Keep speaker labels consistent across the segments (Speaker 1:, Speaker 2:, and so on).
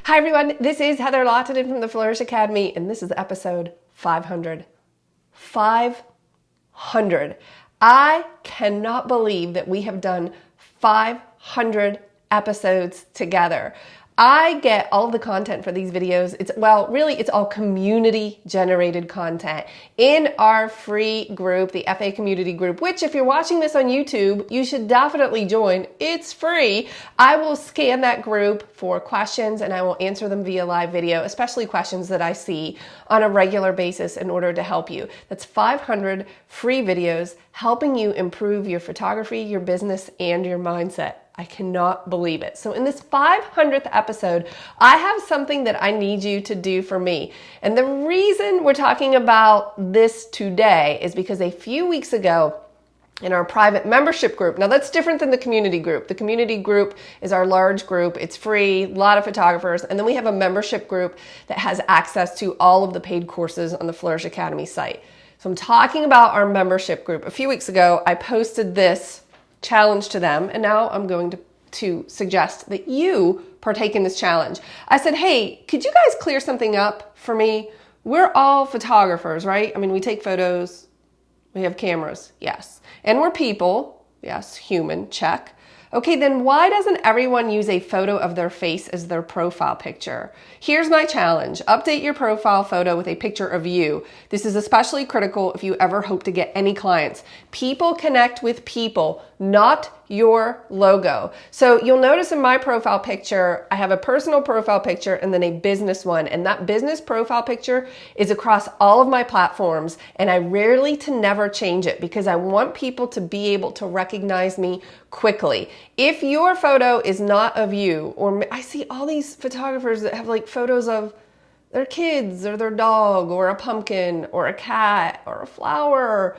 Speaker 1: Hi everyone, this is Heather Lawton from the Flourish Academy, and this is episode 500. 500. I cannot believe that we have done 500 episodes together. I get all of the content for these videos. It's all community generated content in our free group, the FA community group, which if you're watching this on YouTube, you should definitely join. It's free. I will scan that group for questions and I will answer them via live video, especially questions that I see on a regular basis in order to help you. That's 500 free videos helping you improve your photography, your business, and your mindset. I cannot believe it. So in this 500th episode, I have something that I need you to do for me. And the reason we're talking about this today is because a few weeks ago in our private membership group, now that's different than the community group. The community group is our large group. It's free, a lot of photographers. And then we have a membership group that has access to all of the paid courses on the Flourish Academy site. So I'm talking about our membership group. A few weeks ago, I posted this challenge to them, and now I'm going to suggest that you partake in this challenge. I said, hey, could you guys clear something up for me? We're all photographers, right? I mean, we take photos, we have cameras, yes. And we're people, yes, human, check. Okay, then why doesn't everyone use a photo of their face as their profile picture? Here's my challenge. Update your profile photo with a picture of you. This is especially critical if you ever hope to get any clients. People connect with people, not your logo. So you'll notice in my profile picture, I have a personal profile picture and then a business one. And that business profile picture is across all of my platforms. And I rarely to never change it because I want people to be able to recognize me quickly. If your photo is not of you, or I see all these photographers that have like photos of their kids or their dog or a pumpkin or a cat or a flower.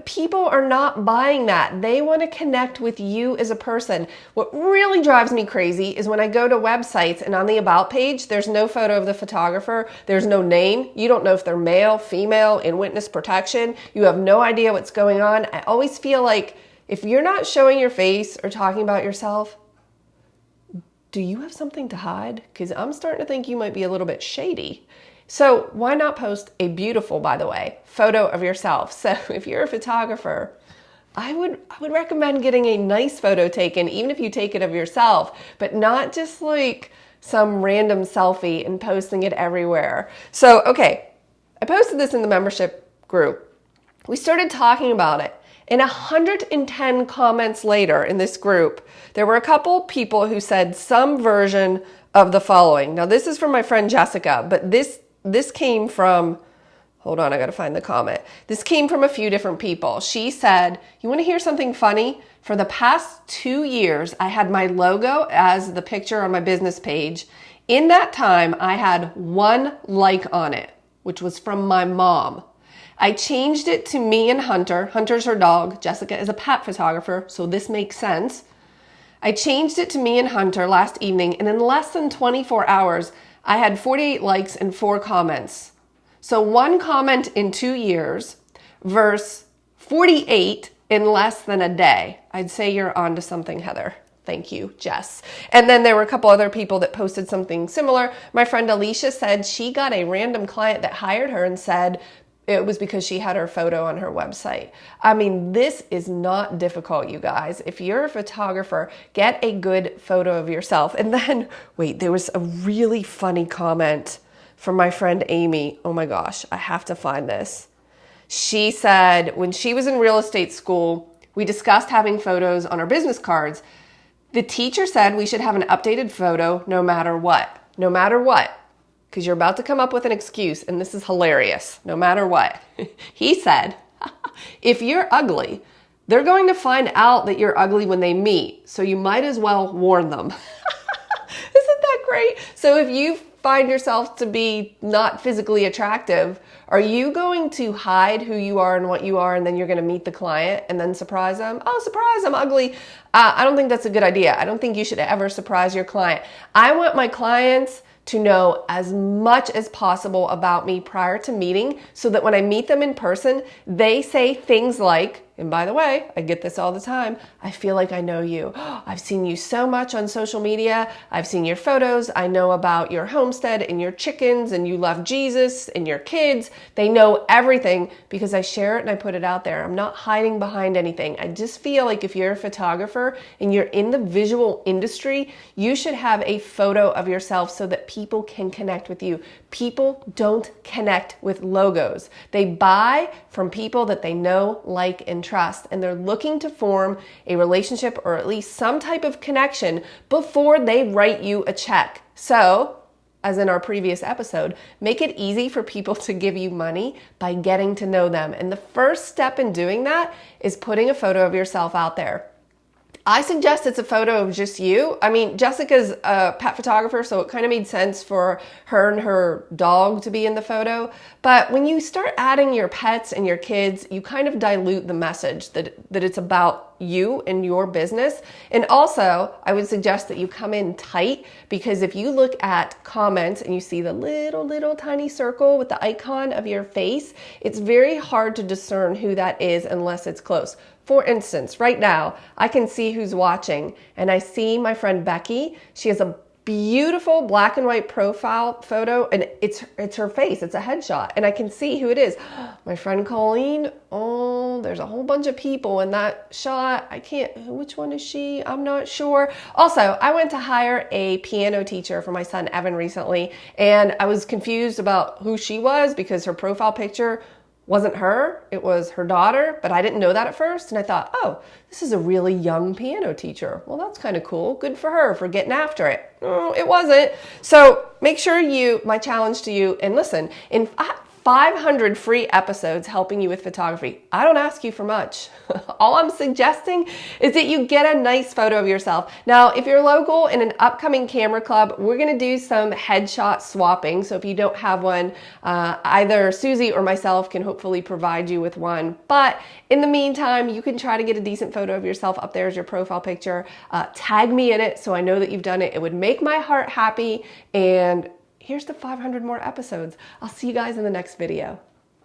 Speaker 1: People are not buying that. They want to connect with you as a person. What really drives me crazy is when I go to websites and on the About page, there's no photo of the photographer. There's no name. You don't know if they're male, female, in witness protection. You have no idea what's going on. I always feel like if you're not showing your face or talking about yourself, do you have something to hide? Because I'm starting to think you might be a little bit shady. So why not post a beautiful, by the way, photo of yourself? So if you're a photographer, I would recommend getting a nice photo taken, even if you take it of yourself, but not just like some random selfie and posting it everywhere. So, okay, I posted this in the membership group. We started talking about it. And 110 comments later in this group, there were a couple people who said some version of the following. Now, this is from my friend Jessica, but this came from, hold on, I gotta find the comment. This came from a few different people. She said, you wanna hear something funny? For the past 2 years, I had my logo as the picture on my business page. In that time, I had 1 like on it, which was from my mom. I changed it to me and Hunter. Hunter's her dog. Jessica is a pet photographer, so this makes sense. I changed it to me and Hunter last evening, and in less than 24 hours, I had 48 likes and 4 comments. So 1 comment in 2 years versus 48 in less than a day. I'd say you're onto something, Heather. Thank you, Jess. And then there were a couple other people that posted something similar. My friend Alicia said she got a random client that hired her and said it was because she had her photo on her website. I mean, this is not difficult, you guys. If you're a photographer, get a good photo of yourself. And then, wait, there was a really funny comment from my friend Amy. Oh my gosh, I have to find this. She said, when she was in real estate school, we discussed having photos on our business cards. The teacher said we should have an updated photo no matter what. No matter what. Because you're about to come up with an excuse, and this is hilarious, no matter what. He said, if you're ugly, they're going to find out that you're ugly when they meet, so you might as well warn them. Isn't that great? So if you find yourself to be not physically attractive, are you going to hide who you are and what you are, and then you're going to meet the client and then surprise them? Oh, surprise, I'm ugly. I don't think that's a good idea. I don't think you should ever surprise your client. I want my clients to know as much as possible about me prior to meeting so that when I meet them in person, they say things like, And by the way, I get this all the time. I feel like I know you. I've seen you so much on social media. I've seen your photos. I know about your homestead and your chickens, and you love Jesus and your kids. They know everything because I share it and I put it out there. I'm not hiding behind anything. I just feel like if you're a photographer and you're in the visual industry, you should have a photo of yourself so that people can connect with you. People don't connect with logos. They buy from people that they know, like, and trust, and they're looking to form a relationship or at least some type of connection before they write you a check. So, as in our previous episode, make it easy for people to give you money by getting to know them. And the first step in doing that is putting a photo of yourself out there. I suggest it's a photo of just you. I mean, Jessica's a pet photographer, so it kind of made sense for her and her dog to be in the photo. But when you start adding your pets and your kids, you kind of dilute the message that it's about you and your business. And also, I would suggest that you come in tight, because if you look at comments and you see the little tiny circle with the icon of your face, it's very hard to discern who that is unless it's close. For instance, right now, I can see who's watching, and I see my friend Becky. She has a beautiful black and white profile photo, and it's her face. It's a headshot, and I can see who it is. My friend Colleen. Oh, there's a whole bunch of people in that shot. I can't, which one is she? I'm not sure. Also, I went to hire a piano teacher for my son Evan recently, and I was confused about who she was because her profile picture wasn't her, it was her daughter, but I didn't know that at first. And I thought, oh, this is a really young piano teacher. Well, that's kind of cool. Good for her for getting after it. Oh, it wasn't. So make sure my challenge to you, and listen, in 500 free episodes helping you with photography. I don't ask you for much. All I'm suggesting is that you get a nice photo of yourself. Now, if you're local in an upcoming camera club, we're gonna do some headshot swapping. So if you don't have one, either Susie or myself can hopefully provide you with one. But in the meantime, you can try to get a decent photo of yourself up there as your profile picture. Tag me in it so I know that you've done it. It would make my heart happy. And here's to 500 more episodes. I'll see you guys in the next video.